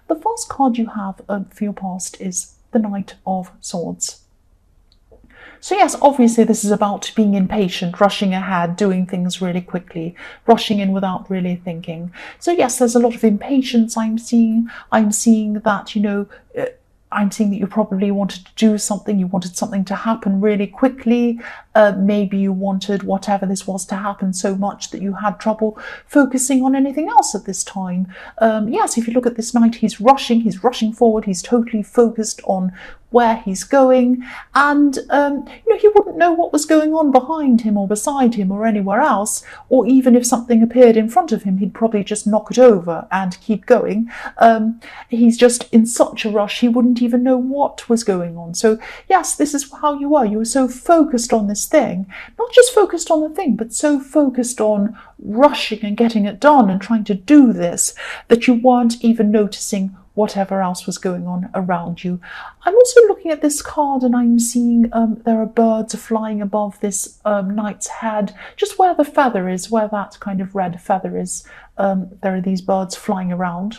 The first card you have for your past is the Knight of Swords. So yes, obviously this is about being impatient, rushing ahead, doing things really quickly, rushing in without really thinking. So yes, there's a lot of impatience I'm seeing. I'm seeing that, I'm seeing that you probably wanted to do something, you wanted something to happen really quickly. Maybe you wanted whatever this was to happen so much that you had trouble focusing on anything else at this time. Yes, if you look at this knight, he's rushing forward, he's totally focused on where he's going, and he wouldn't know what was going on behind him or beside him or anywhere else, or even if something appeared in front of him, he'd probably just knock it over and keep going. He's just in such a rush, he wouldn't even know what was going on. So yes, this is how you were. You were so focused on this thing, not just focused on the thing, but so focused on rushing and getting it done and trying to do this that you weren't even noticing whatever else was going on around you. I'm also looking at this card and I'm seeing there are birds flying above this knight's head, just where the feather is, where that kind of red feather is. There are these birds flying around.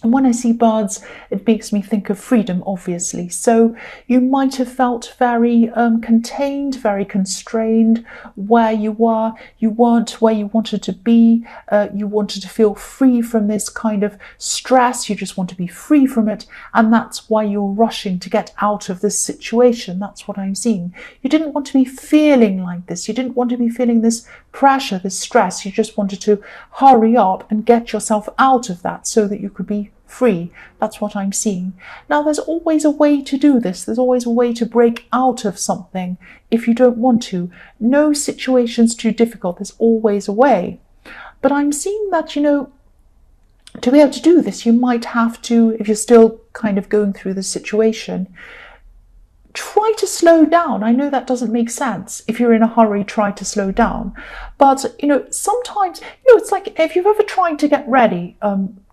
And when I see birds, it makes me think of freedom, obviously. So you might have felt very contained, very constrained where you were. You weren't where you wanted to be. You wanted to feel free from this kind of stress. You just want to be free from it. And that's why you're rushing to get out of this situation. That's what I'm seeing. You didn't want to be feeling like this. You didn't want to be feeling this pressure, this stress. You just wanted to hurry up and get yourself out of that so that you could be free. That's what I'm seeing. Now, there's always a way to do this. There's always a way to break out of something if you don't want to. No situation's too difficult. There's always a way. But I'm seeing that, to be able to do this, you might have to, if you're still kind of going through the situation, try to slow down. I know that doesn't make sense. If you're in a hurry, try to slow down. But, sometimes, it's like if you've ever tried to get ready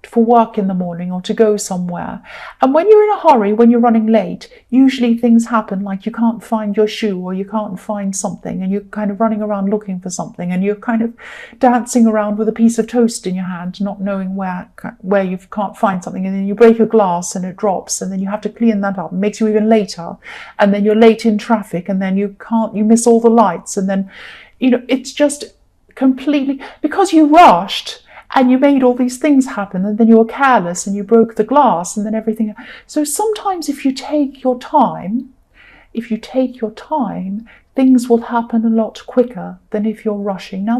for work in the morning or to go somewhere, and when you're in a hurry, when you're running late, usually things happen like you can't find your shoe or you can't find something, and you're kind of running around looking for something, and you're kind of dancing around with a piece of toast in your hand, not knowing where you can't find something, and then you break a glass and it drops, and then you have to clean that up. It makes you even later, and then you're late in traffic, and then you miss all the lights, and then it's just completely because you rushed and you made all these things happen, and then you were careless and you broke the glass, and then everything. So sometimes if you take your time, things will happen a lot quicker than if you're rushing. Now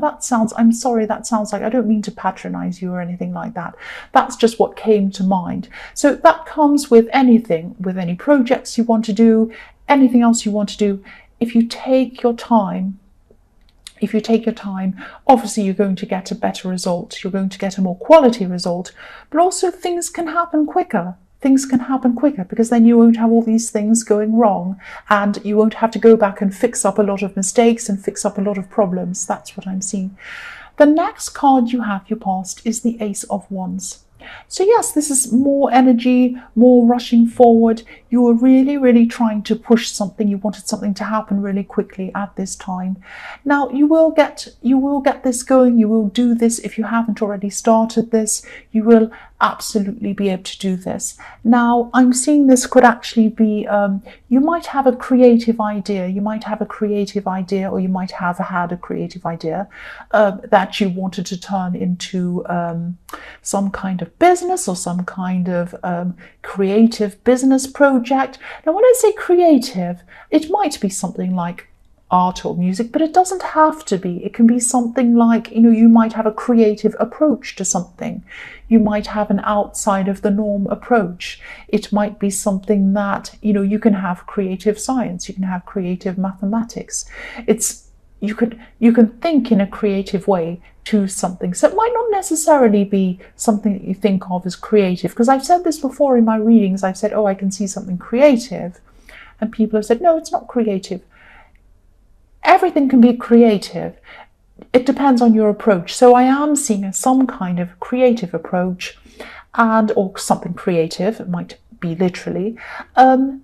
I'm sorry, that sounds like, I don't mean to patronize you or anything like that. That's just what came to mind. So that comes with anything, with any projects you want to do, anything else you want to do. If you take your time, obviously you're going to get a better result. You're going to get a more quality result, but also things can happen quicker. Because then you won't have all these things going wrong, and you won't have to go back and fix up a lot of mistakes and fix up a lot of problems. That's what I'm seeing. The next card you have, your past, is the Ace of Wands. So yes, this is more energy, more rushing forward. You were really, really trying to push something. You wanted something to happen really quickly at this time. Now you will get this going. You will do this. If you haven't already started this, you will absolutely be able to do this. Now I'm seeing this could actually be, you might have a creative idea. Or you might have had a creative idea that you wanted to turn into some kind of business or some kind of creative business project. Now when I say creative, it might be something like art or music, but it doesn't have to be. It can be something like, you might have a creative approach to something. You might have an outside of the norm approach. It might be something that, you can have creative science, you can have creative mathematics. You can think in a creative way to something. So it might not necessarily be something that you think of as creative, because I've said this before in my readings. I've said, I can see something creative, and people have said, no, it's not creative. Everything can be creative. It depends on your approach. So I am seeing some kind of creative approach, or something creative. It might be literally. And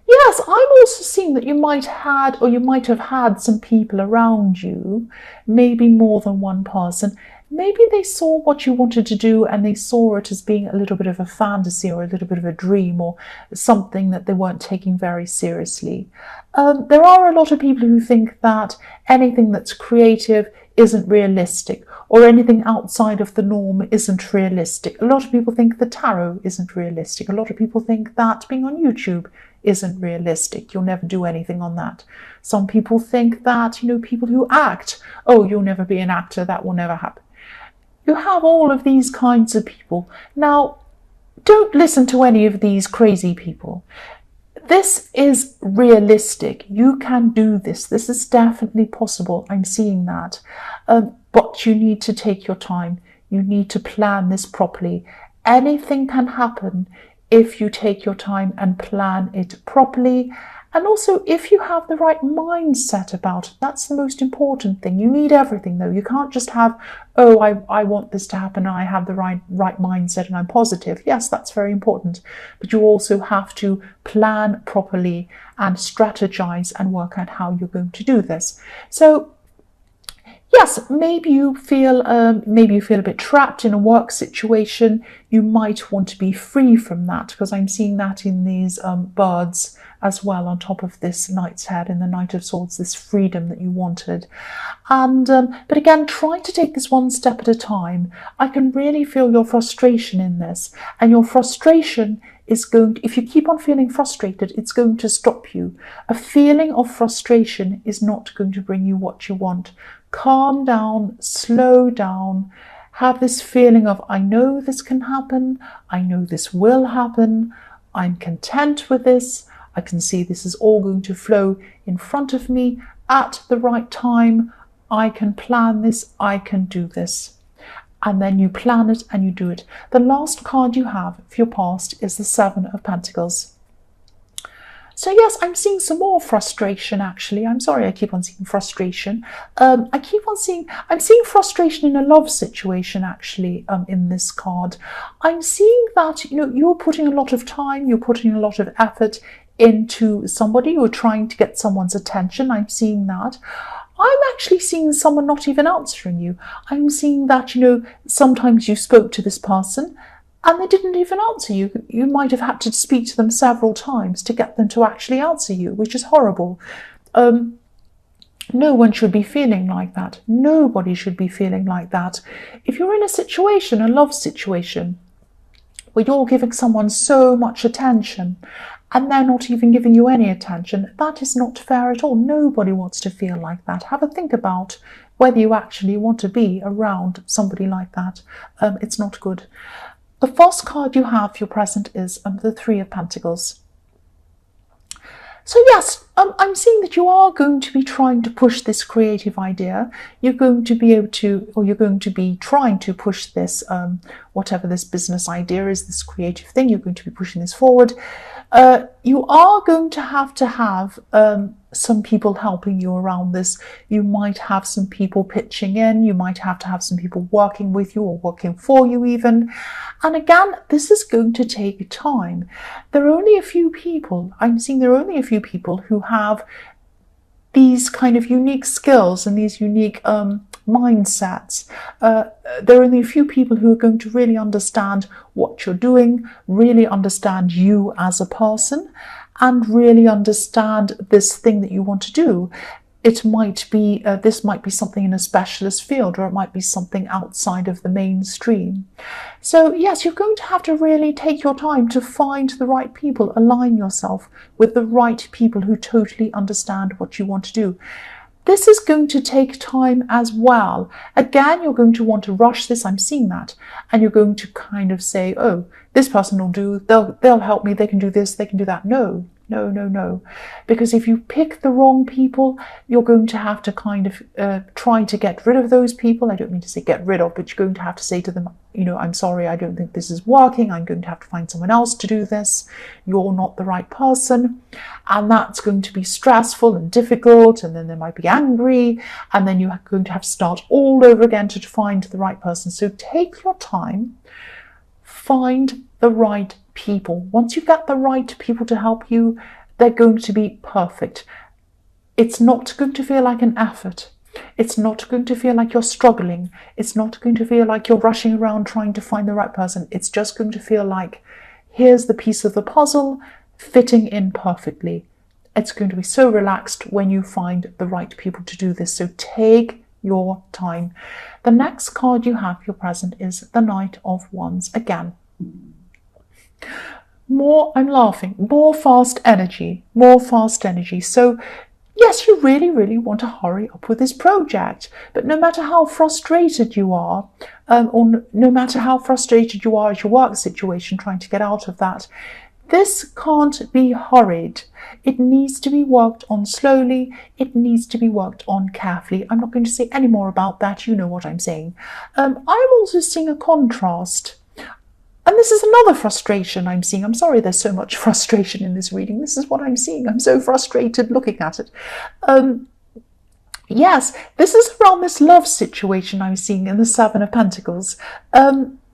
yes, I'm also seeing that you might have had some people around you, maybe more than one person, maybe they saw what you wanted to do and they saw it as being a little bit of a fantasy or a little bit of a dream or something that they weren't taking very seriously. There are a lot of people who think that anything that's creative isn't realistic, or anything outside of the norm isn't realistic. A lot of people think the tarot isn't realistic. A lot of people think that being on YouTube isn't realistic. You'll never do anything on that. Some people think that, people who act, oh, you'll never be an actor, that will never happen. You have all of these kinds of people. Now, don't listen to any of these crazy people. This is realistic. You can do this. This is definitely possible. I'm seeing that. But you need to take your time. You need to plan this properly. Anything can happen if you take your time and plan it properly. And also, if you have the right mindset about it, that's the most important thing. You need everything, though. You can't just have, oh, I want this to happen, and I have the right mindset and I'm positive. Yes, that's very important. But you also have to plan properly and strategize and work out how you're going to do this. So, yes, maybe you feel a bit trapped in a work situation. You might want to be free from that, because I'm seeing that in these birds as well, on top of this Knight's Head in the Knight of Swords, this freedom that you wanted. And but again, try to take this one step at a time. I can really feel your frustration in this, and your frustration is going to, if you keep on feeling frustrated, it's going to stop you. A feeling of frustration is not going to bring you what you want. Calm down, slow down, have this feeling of, I know this can happen, I know this will happen, I'm content with this, I can see this is all going to flow in front of me at the right time, I can plan this, I can do this. And then you plan it and you do it. The last card you have for your past is the Seven of Pentacles. So yes, I'm seeing some more frustration, actually. I'm sorry I keep on seeing frustration. I'm seeing frustration in a love situation, actually, in this card. I'm seeing that, you're putting a lot of time, you're putting a lot of effort into somebody, you're trying to get someone's attention. I'm seeing that. I'm actually seeing someone not even answering you. I'm seeing that, sometimes you spoke to this person and they didn't even answer you. You might have had to speak to them several times to get them to actually answer you, which is horrible. No one should be feeling like that. Nobody should be feeling like that. If you're in a situation, a love situation, where you're giving someone so much attention and they're not even giving you any attention, that is not fair at all. Nobody wants to feel like that. Have a think about whether you actually want to be around somebody like that. It's not good. The first card you have for your present is the Three of Pentacles. So yes, I'm seeing that you are going to be trying to push this creative idea. You're going to be able to, or you're going to be trying to push this, whatever this business idea is, this creative thing, you're going to be pushing this forward. You are going to have some people helping you around this. You might have some people pitching in. You might have to have some people working with you or working for you even. And again, this is going to take time. There are only a few people, I'm seeing there are only a few people who have these kind of unique skills and these unique mindsets. There are only a few people who are going to really understand what you're doing, really understand you as a person, and really understand this thing that you want to do. It might be, this might be something in a specialist field, or it might be something outside of the mainstream. So yes, you're going to have to really take your time to find the right people, align yourself with the right people who totally understand what you want to do. This is going to take time as well. Again, you're going to want to rush this, I'm seeing that. And you're going to kind of say, oh, this person will do, they'll help me, they can do this, they can do that. No. Because if you pick the wrong people, you're going to have to kind of try to get rid of those people. I don't mean to say get rid of, but you're going to have to say to them, I'm sorry, I don't think this is working. I'm going to have to find someone else to do this. You're not the right person. And that's going to be stressful and difficult. And then they might be angry. And then you're going to have to start all over again to find the right person. So take your time, find the right people. Once you get the right people to help you, they're going to be perfect. It's not going to feel like an effort. It's not going to feel like you're struggling. It's not going to feel like you're rushing around trying to find the right person. It's just going to feel like, here's the piece of the puzzle fitting in perfectly. It's going to be so relaxed when you find the right people to do this. So take your time. The next card you have, your present, is the Knight of Wands again. I'm laughing, more fast energy. So yes, you really, really want to hurry up with this project. But no matter how frustrated you are, or no matter how frustrated you are at your work situation, trying to get out of that, this can't be hurried. It needs to be worked on slowly. It needs to be worked on carefully. I'm not going to say any more about that. You know what I'm saying. I'm also seeing a contrast. And this is another frustration I'm seeing. I'm sorry there's so much frustration in this reading. This is what I'm seeing. I'm so frustrated looking at it. Yes, this is around this love situation I'm seeing in the Seven of Pentacles.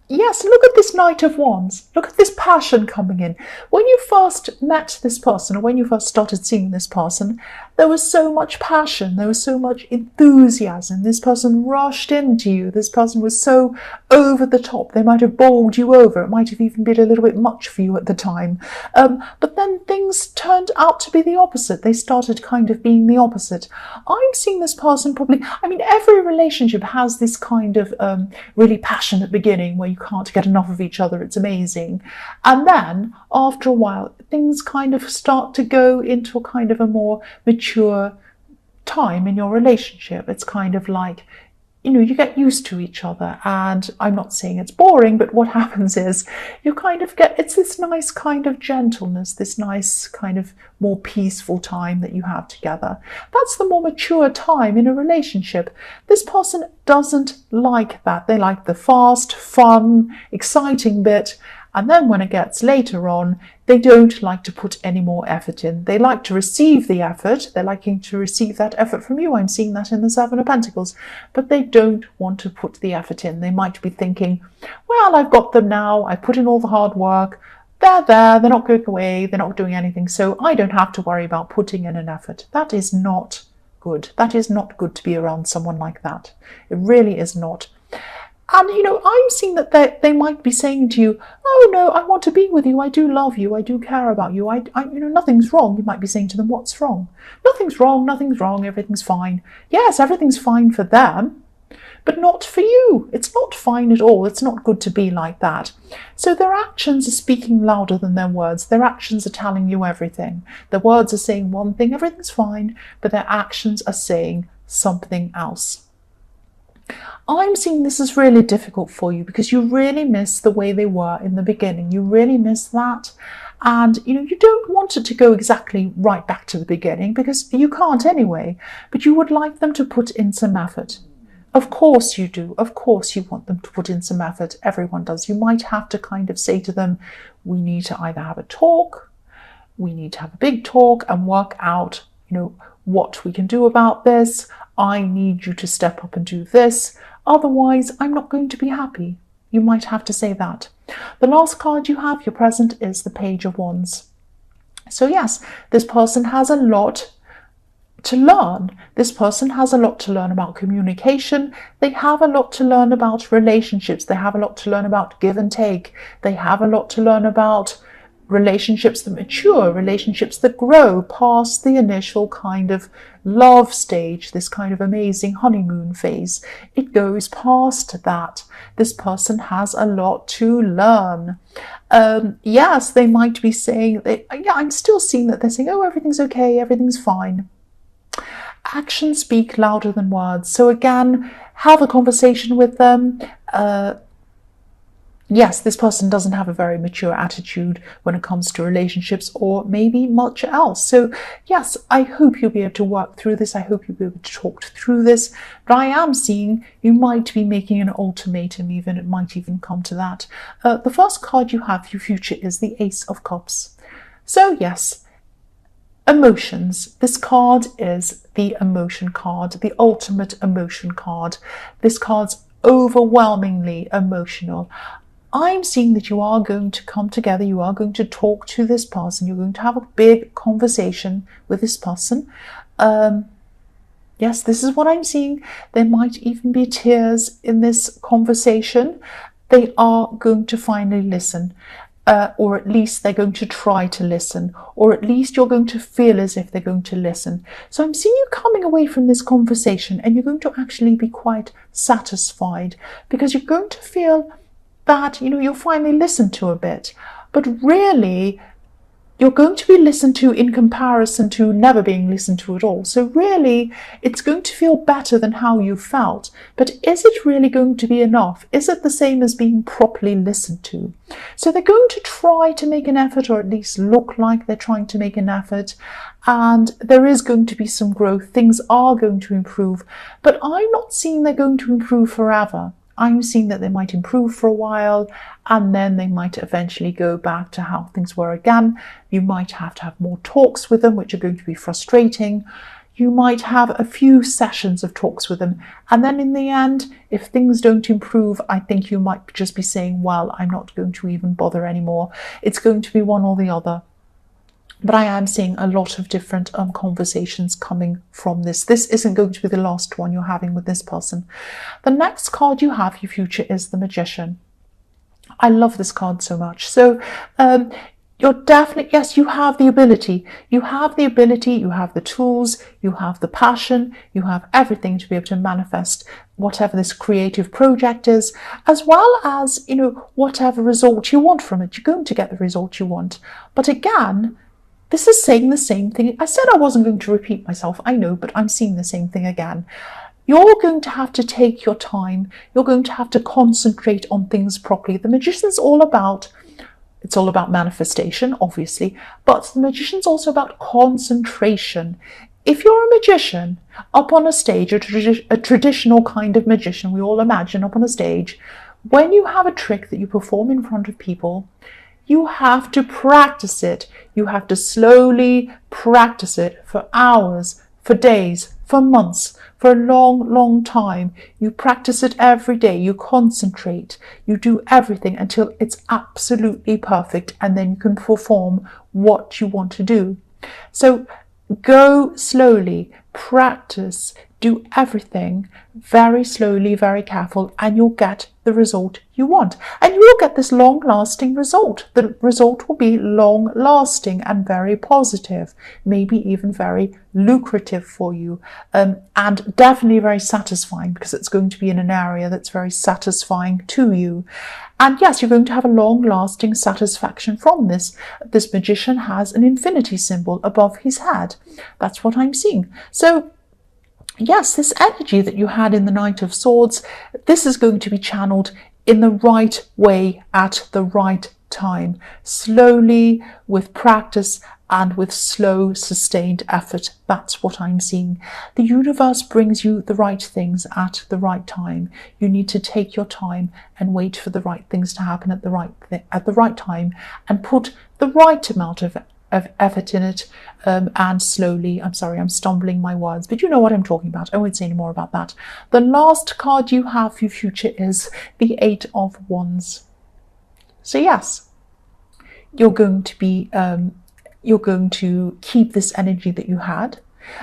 Yes, look at this Knight of Wands. Look at this passion coming in. When you first met this person, or when you first started seeing this person, there was so much passion. There was so much enthusiasm. This person rushed into you. This person was so over the top. They might have bowled you over. It might have even been a little bit much for you at the time. But then things turned out to be the opposite. They started kind of being the opposite. I'm seeing this person probably, every relationship has this kind of really passionate beginning where you can't get enough of each other. It's amazing. And then after a while, things kind of start to go into a kind of a more mature time in your relationship. It's kind of like, you get used to each other, and I'm not saying it's boring, but what happens is you kind of it's this nice kind of gentleness, this nice kind of more peaceful time that you have together. That's the more mature time in a relationship. This person doesn't like that. They like the fast, fun, exciting bit. And then when it gets later on, they don't like to put any more effort in. They like to receive the effort. They're liking to receive that effort from you. I'm seeing that in the Seven of Pentacles. But they don't want to put the effort in. They might be thinking, well, I've got them now. I put in all the hard work. They're there. They're not going away. They're not doing anything. So I don't have to worry about putting in an effort. That is not good. That is not good to be around someone like that. It really is not. And, I'm seeing that they might be saying to you, oh, no, I want to be with you. I do love you. I do care about you. Nothing's wrong. You might be saying to them, what's wrong? Nothing's wrong. Nothing's wrong. Everything's fine. Yes, everything's fine for them, but not for you. It's not fine at all. It's not good to be like that. So their actions are speaking louder than their words. Their actions are telling you everything. Their words are saying one thing, everything's fine, but their actions are saying something else. I'm seeing this is really difficult for you because you really miss the way they were in the beginning. You really miss that. And, you don't want it to go exactly right back to the beginning because you can't anyway. But you would like them to put in some effort. Of course you do. Of course you want them to put in some effort. Everyone does. You might have to kind of say to them, we need to either have a talk, we need to have a big talk and work out, what we can do about this. I need you to step up and do this. Otherwise, I'm not going to be happy. You might have to say that. The last card you have, your present, is the Page of Wands. So yes, this person has a lot to learn. This person has a lot to learn about communication. They have a lot to learn about relationships. They have a lot to learn about give and take. They have a lot to learn about relationships that mature, relationships that grow past the initial kind of love stage, this kind of amazing honeymoon phase. It goes past that. This person has a lot to learn. Yes, they might be saying, I'm still seeing that they're saying, oh, everything's okay, everything's fine. Actions speak louder than words. So again, have a conversation with them. Yes, this person doesn't have a very mature attitude when it comes to relationships or maybe much else. So yes, I hope you'll be able to work through this. I hope you'll be able to talk through this. But I am seeing you might be making an ultimatum even. It might even come to that. The first card you have for your future is the Ace of Cups. So yes, emotions. This card is the emotion card, the ultimate emotion card. This card's overwhelmingly emotional. I'm seeing that you are going to come together, you are going to talk to this person, you're going to have a big conversation with this person. Yes, this is what I'm seeing. There might even be tears in this conversation. They are going to finally listen. Or at least they're going to try to listen, or at least you're going to feel as if they're going to listen. So I'm seeing you coming away from this conversation and you're going to actually be quite satisfied, because you're going to feel that, you'll finally listen to a bit. But really, you're going to be listened to in comparison to never being listened to at all. So really, it's going to feel better than how you felt. But is it really going to be enough? Is it the same as being properly listened to? So they're going to try to make an effort, or at least look like they're trying to make an effort. And there is going to be some growth. Things are going to improve. But I'm not seeing they're going to improve forever. I'm seeing that they might improve for a while, and then they might eventually go back to how things were again. You might have to have more talks with them, which are going to be frustrating. You might have a few sessions of talks with them, and then in the end, if things don't improve, I think you might just be saying, well, I'm not going to even bother anymore. It's going to be one or the other. But I am seeing a lot of different conversations coming from this. This isn't going to be the last one you're having with this person. The next card you have, your future, is the Magician. I love this card so much. So you're definitely, yes, you have the ability. You have the ability, you have the tools, you have the passion, you have everything to be able to manifest whatever this creative project is, as well as, whatever result you want from it. You're going to get the result you want. But again, this is saying the same thing. I said I wasn't going to repeat myself, I know, but I'm seeing the same thing again. You're going to have to take your time. You're going to have to concentrate on things properly. The Magician's all about manifestation, obviously, but the Magician's also about concentration. If you're a magician up on a stage, a traditional kind of magician, we all imagine up on a stage, when you have a trick that you perform in front of people, you have to practice it. You have to slowly practice it for hours, for days, for months, for a long, long time. You practice it every day. You concentrate. You do everything until it's absolutely perfect, and then you can perform what you want to do. So go slowly, practice, do everything very slowly, very careful, and you'll get the result you want. And you will get this long-lasting result. The result will be long-lasting and very positive, maybe even very lucrative for you, and definitely very satisfying, because it's going to be in an area that's very satisfying to you. And yes, you're going to have a long-lasting satisfaction from this. This Magician has an infinity symbol above his head. That's what I'm seeing. So yes, this energy that you had in the Knight of Swords, this is going to be channeled in the right way at the right time, slowly, with practice and with slow, sustained effort. That's what I'm seeing. The universe brings you the right things at the right time. You need to take your time and wait for the right things to happen at the right time, and put the right amount of effort in it, and slowly. I'm sorry, I'm stumbling my words, but you know what I'm talking about. I won't say any more about that. The last card you have for your future is the Eight of Wands. So yes, you're going to keep this energy that you had.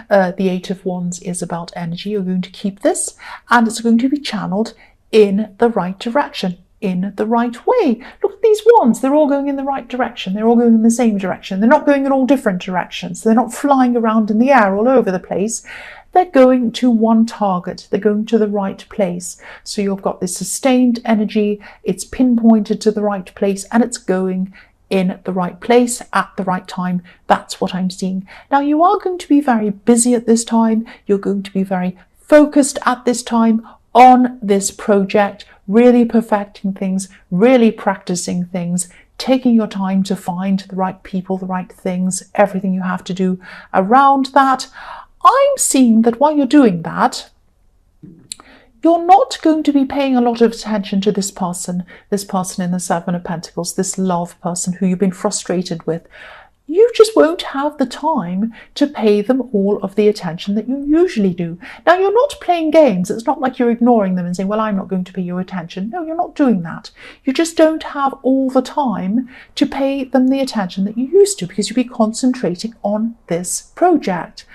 The Eight of Wands is about energy. You're going to keep this, and it's going to be channeled in the right direction, in the right way. Look at these wands, they're all going in the right direction. They're all going in the same direction. They're not going in all different directions. They're not flying around in the air all over the place. They're going to one target. They're going to the right place. So you've got this sustained energy. It's pinpointed to the right place, and it's going in the right place at the right time. That's what I'm seeing. Now, you are going to be very busy at this time. You're going to be very focused at this time on this project, really perfecting things, really practicing things, taking your time to find the right people, the right things, everything you have to do around that. I'm seeing that while you're doing that, you're not going to be paying a lot of attention to this person in the Seven of Pentacles, this love person who you've been frustrated with. You just won't have the time to pay them all of the attention that you usually do. Now, you're not playing games. It's not like you're ignoring them and saying, well, I'm not going to pay you attention. No, you're not doing that. You just don't have all the time to pay them the attention that you used to, because you'll be concentrating on this project.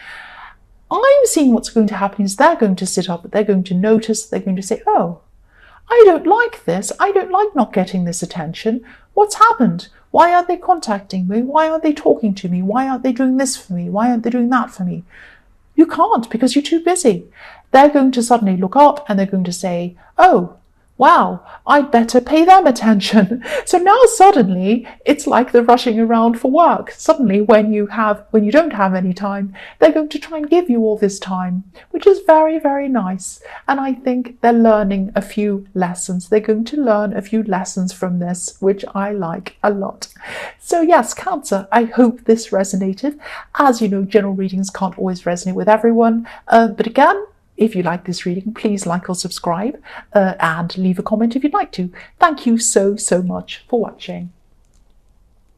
I'm seeing what's going to happen is they're going to sit up, they're going to notice, they're going to say, oh, I don't like this. I don't like not getting this attention. What's happened? Why aren't they contacting me? Why aren't they talking to me? Why aren't they doing this for me? Why aren't they doing that for me? You can't because you're too busy. They're going to suddenly look up and they're going to say, oh, wow, I'd better pay them attention. So now suddenly it's like they're rushing around for work. Suddenly when you don't have any time, they're going to try and give you all this time, which is very, very nice. And I think they're learning a few lessons. They're going to learn a few lessons from this, which I like a lot. So yes, Cancer, I hope this resonated. As you know, general readings can't always resonate with everyone. But again, if you like this reading, please like or subscribe and leave a comment if you'd like to. Thank you so, so much for watching.